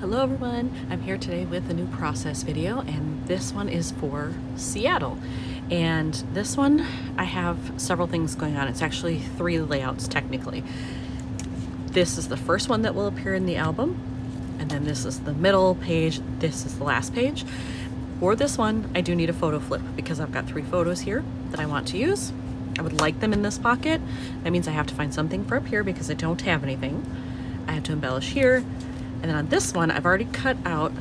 Hello everyone, I'm here today with a new process video, and this one is for Seattle. And this one, I have several things going on. It's actually 3 layouts technically. This is the first one that will appear in the album, and then this is the middle page, this is the last page. For this one, I do need a photo flip because I've got 3 photos here that I want to use. I would like them in this pocket. That means I have to find something for up here because I don't have anything. I have to embellish here. And then on this one, I've already cut out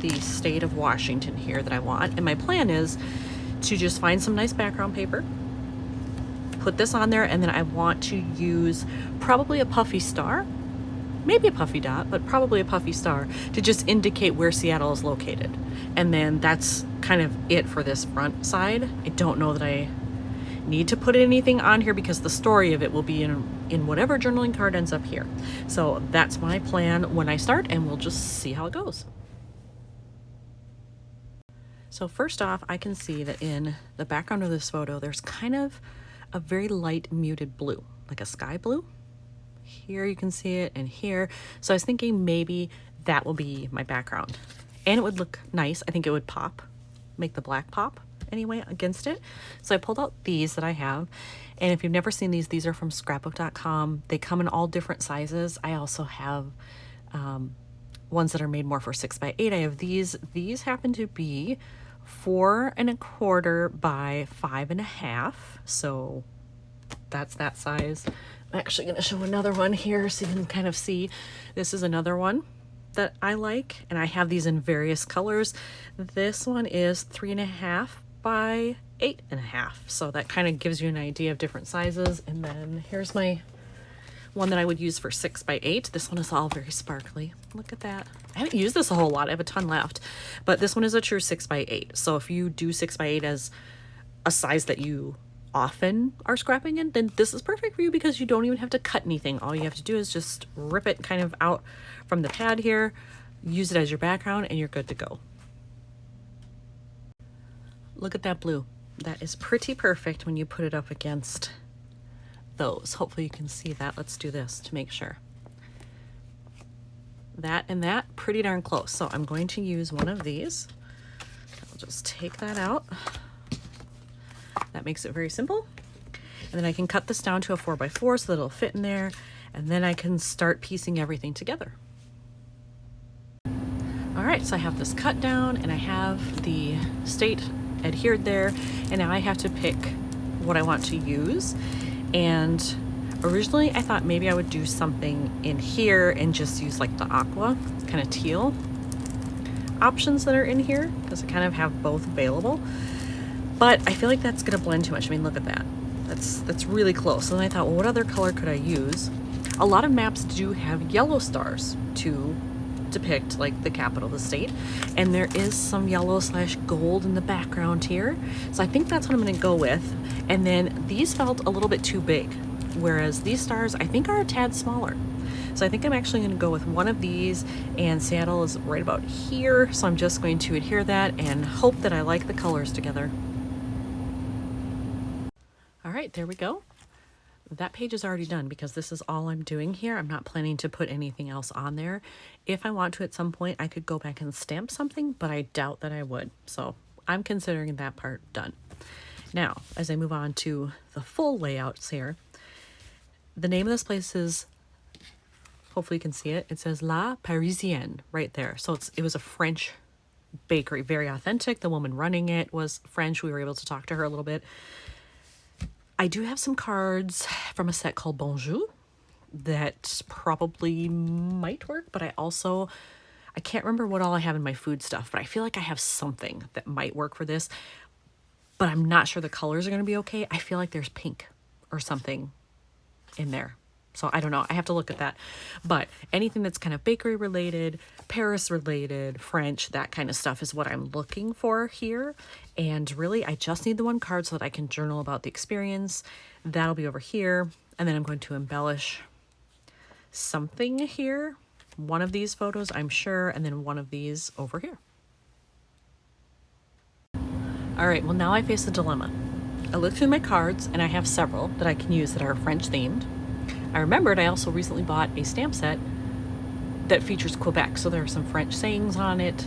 the state of Washington here that I want. And my plan is to just find some nice background paper, put this on there, and then I want to use probably a puffy star, maybe a puffy dot, but probably a puffy star to just indicate where Seattle is located. And then that's kind of it for this front side. I don't know that I need to put anything on here because the story of it will be in whatever journaling card ends up here. So that's my plan when I start, and we'll just see how it goes. So first off, I can see that in the background of this photo, there's kind of a very light muted blue, like a sky blue. Here you can see it, and here. So I was thinking maybe that will be my background. And it would look nice. I think it would pop, make the black pop anyway against it. So I pulled out these that I have, and if you've never seen these are from scrapbook.com. They come in all different sizes. I also have ones that are made more for 6x8. I have these happen to be 4 1/4 by 5 1/2, so that's that size. I'm actually going to show another one here so you can kind of see. This is another one that I like, and I have these in various colors. This one is 3 1/2 by 8 1/2, so that kind of gives you an idea of different sizes. And then here's my one that I would use for 6x8. This one is all very sparkly. Look at that. I haven't used this a whole lot. I have a ton left, but this one is a true 6x8. So if you do 6x8 as a size that you often are scrapping in, then this is perfect for you because you don't even have to cut anything. All you have to do is just rip it kind of out from the pad here, use it as your background, and you're good to go. Look at that blue. That is pretty perfect when you put it up against those. Hopefully you can see that. Let's do this to make sure. That and that, pretty darn close. So I'm going to use one of these. I'll just take that out. That makes it very simple. And then I can cut this down to a 4x4 so that it'll fit in there. And then I can start piecing everything together. All right, so I have this cut down and I have the state adhered there, and now I have to pick what I want to use. And originally I thought maybe I would do something in here and just use like the aqua, kind of teal options that are in here, because I kind of have both available. But I feel like that's gonna blend too much. I mean, look at that. That's really close. And then I thought, well, what other color could I use? A lot of maps do have yellow stars to depict like the capital of the state, and there is some yellow/gold in the background here, so I think that's what I'm going to go with. And then these felt a little bit too big, whereas these stars I think are a tad smaller, so I think I'm actually going to go with one of these, and Seattle is right about here, so I'm just going to adhere that and hope that I like the colors together. All right, there we go. That page is already done because this is all I'm doing here. I'm not planning to put anything else on there. If I want to at some point, I could go back and stamp something, but I doubt that I would. So I'm considering that part done. Now, as I move on to the full layouts here, the name of this place is, hopefully you can see it, it says La Parisienne right there. So it was a French bakery, very authentic. The woman running it was French. We were able to talk to her a little bit. I do have some cards from a set called Bonjour that probably might work, but I can't remember what all I have in my food stuff, but I feel like I have something that might work for this, but I'm not sure the colors are going to be okay. I feel like there's pink or something in there. So I don't know. I have to look at that. But anything that's kind of bakery related, Paris related, French, that kind of stuff is what I'm looking for here. And really, I just need the one card so that I can journal about the experience. That'll be over here. And then I'm going to embellish something here. One of these photos, I'm sure, and then one of these over here. All right, well, now I face a dilemma. I looked through my cards, and I have several that I can use that are French themed. I remembered I also recently bought a stamp set that features Quebec. So there are some French sayings on it.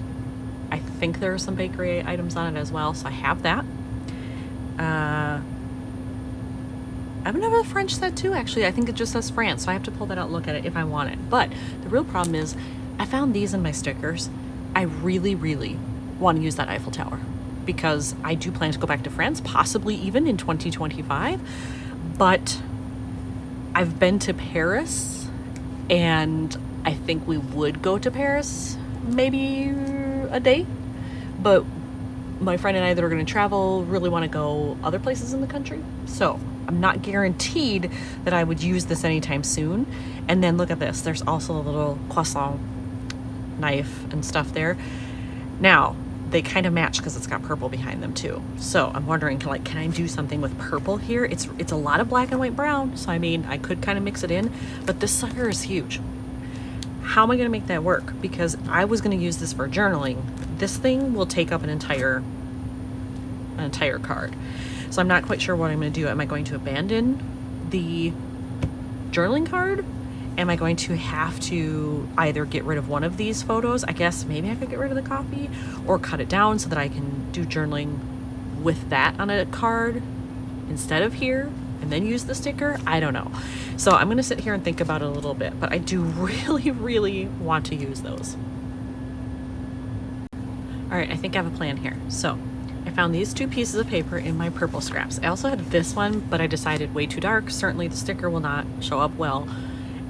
I think there are some bakery items on it as well. So I have that. I have another French set too, actually. I think it just says France, so I have to pull that out and look at it if I want it. But the real problem is I found these in my stickers. I really, really want to use that Eiffel Tower because I do plan to go back to France, possibly even in 2025. But I've been to Paris, and I think we would go to Paris maybe a day. But my friend and I that are going to travel really want to go other places in the country. So I'm not guaranteed that I would use this anytime soon. And then look at this. There's also a little croissant knife and stuff there. Now, they kind of match because it's got purple behind them too. So I'm wondering, can I do something with purple here? It's a lot of black and white brown. So I mean, I could kind of mix it in, but this sucker is huge. How am I going to make that work? Because I was going to use this for journaling. This thing will take up an entire card. So I'm not quite sure what I'm going to do. Am I going to abandon the journaling card? Am I going to have to either get rid of one of these photos? I guess maybe I could get rid of the copy or cut it down so that I can do journaling with that on a card instead of here and then use the sticker. I don't know. So I'm going to sit here and think about it a little bit, but I do really, really want to use those. All right, I think I have a plan here. So I found these two pieces of paper in my purple scraps. I also had this one, but I decided way too dark. Certainly the sticker will not show up well,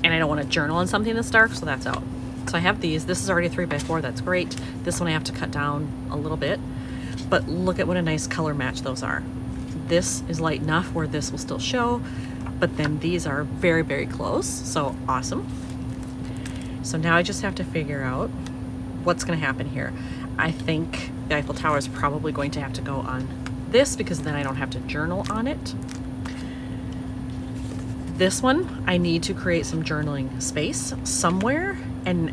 and I don't want to journal on something that's dark, so that's out. So I have these. This is already a 3x4. That's great. This one I have to cut down a little bit, but look at what a nice color match those are. This is light enough where this will still show, but then these are very, very close. So awesome. So now I just have to figure out what's going to happen here. I think the Eiffel Tower is probably going to have to go on this because then I don't have to journal on it. This one, I need to create some journaling space somewhere. And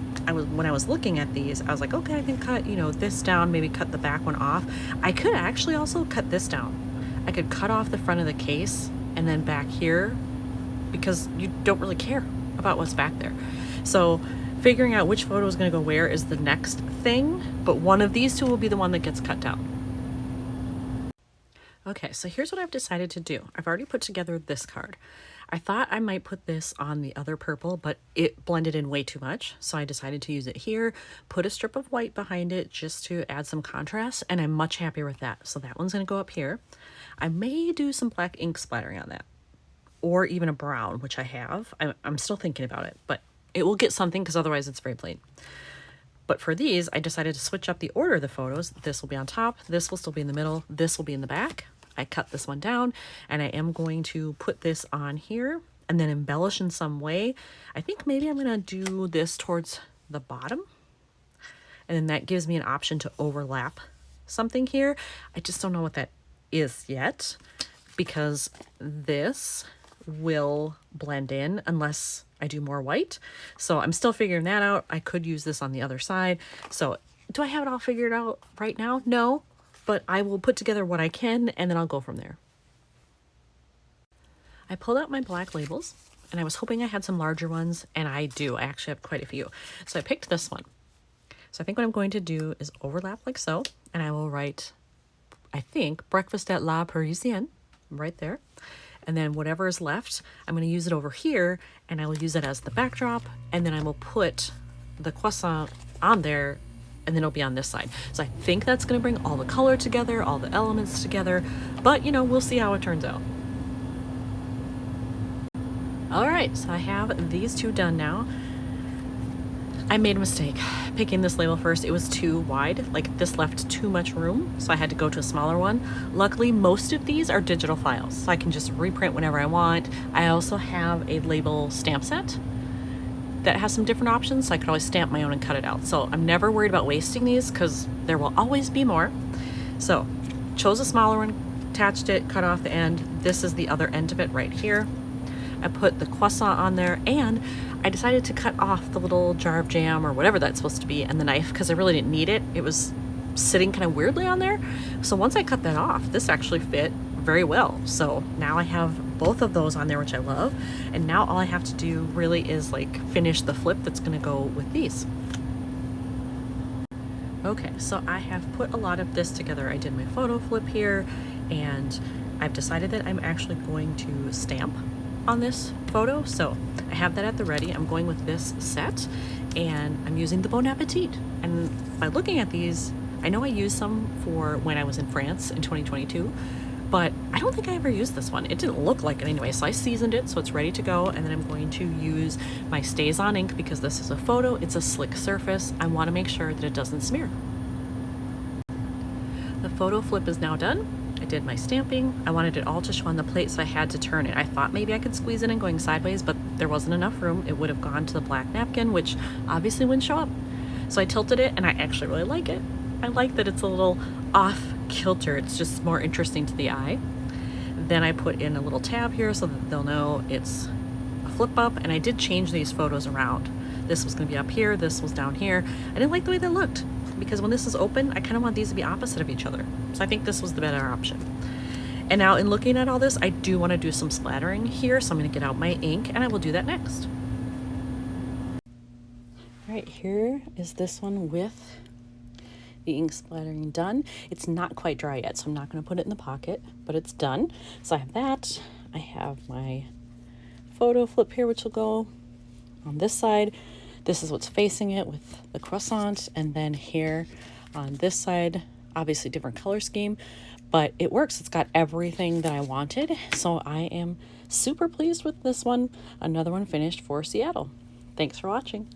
when I was looking at these, I was like, okay, I can cut, this down, maybe cut the back one off. I could actually also cut this down. I could cut off the front of the case and then back here because you don't really care about what's back there. So figuring out which photo is going to go where is the next thing, but one of these two will be the one that gets cut down. Okay, so here's what I've decided to do. I've already put together this card. I thought I might put this on the other purple, but it blended in way too much. So I decided to use it here, put a strip of white behind it just to add some contrast, and I'm much happier with that. So that one's going to go up here. I may do some black ink splattering on that, or even a brown, which I have. I'm still thinking about it, but it will get something because otherwise it's very plain. But for these, I decided to switch up the order of the photos. This will be on top, this will still be in the middle, this will be in the back. I cut this one down, and I am going to put this on here and then embellish in some way. I think maybe I'm going to do this towards the bottom, and then that gives me an option to overlap something here. I just don't know what that is yet because this will blend in unless I do more white. So I'm still figuring that out. I could use this on the other side. So do I have it all figured out right now? No. But I will put together what I can, and then I'll go from there. I pulled out my black labels, and I was hoping I had some larger ones, and I do. I actually have quite a few. So I picked this one. So I think what I'm going to do is overlap like so, and I will write, I think, breakfast at La Parisienne, right there. And then whatever is left, I'm going to use it over here, and I will use it as the backdrop, and then I will put the croissant on there, and then it'll be on this side. So I think that's going to bring all the color together, all the elements together, but we'll see how it turns out. All right, so I have these two done now. I made a mistake picking this label first. It was too wide, like this left too much room, so I had to go to a smaller one. Luckily, most of these are digital files, so I can just reprint whenever I want. I also have a label stamp set that has some different options, so I could always stamp my own and cut it out. So I'm never worried about wasting these because there will always be more. So chose a smaller one, attached it, cut off the end. This is the other end of it right here. I put the croissant on there, and I decided to cut off the little jar of jam or whatever that's supposed to be and the knife because I really didn't need it. It was sitting kind of weirdly on there. So once I cut that off, this actually fit very well. So now I have both of those on there, which I love. And now all I have to do really is like finish the flip that's gonna go with these. Okay, so I have put a lot of this together. I did my photo flip here, and I've decided that I'm actually going to stamp on this photo. So I have that at the ready. I'm going with this set, and I'm using the Bon Appetit. And by looking at these, I know I used some for when I was in France in 2022, but I don't think I ever used this one. It didn't look like it anyway, so I seasoned it so it's ready to go, and then I'm going to use my Stays On ink because this is a photo, it's a slick surface. I want to make sure that it doesn't smear. The photo flip is now done. I did my stamping. I wanted it all to show on the plate, so I had to turn it. I thought maybe I could squeeze it in going sideways, but there wasn't enough room. It would have gone to the black napkin, which obviously wouldn't show up. So I tilted it, and I actually really like it. I like that it's a little off kilter. It's just more interesting to the eye. Then I put in a little tab here so that they'll know it's a flip up, and I did change these photos around. This was going to be up here, this was down here. I didn't like the way they looked because when this is open, I kind of want these to be opposite of each other. So I think this was the better option. And now in looking at all this, I do want to do some splattering here, so I'm going to get out my ink and I will do that next. All right, here is this one with the ink splattering done. It's not quite dry yet, so I'm not going to put it in the pocket, but it's done. So I have that. I have my photo flip here, which will go on this side. This is what's facing it with the croissant, and then here on this side, obviously different color scheme, but it works. It's got everything that I wanted, so I am super pleased with this one. Another one finished for Seattle. Thanks for watching.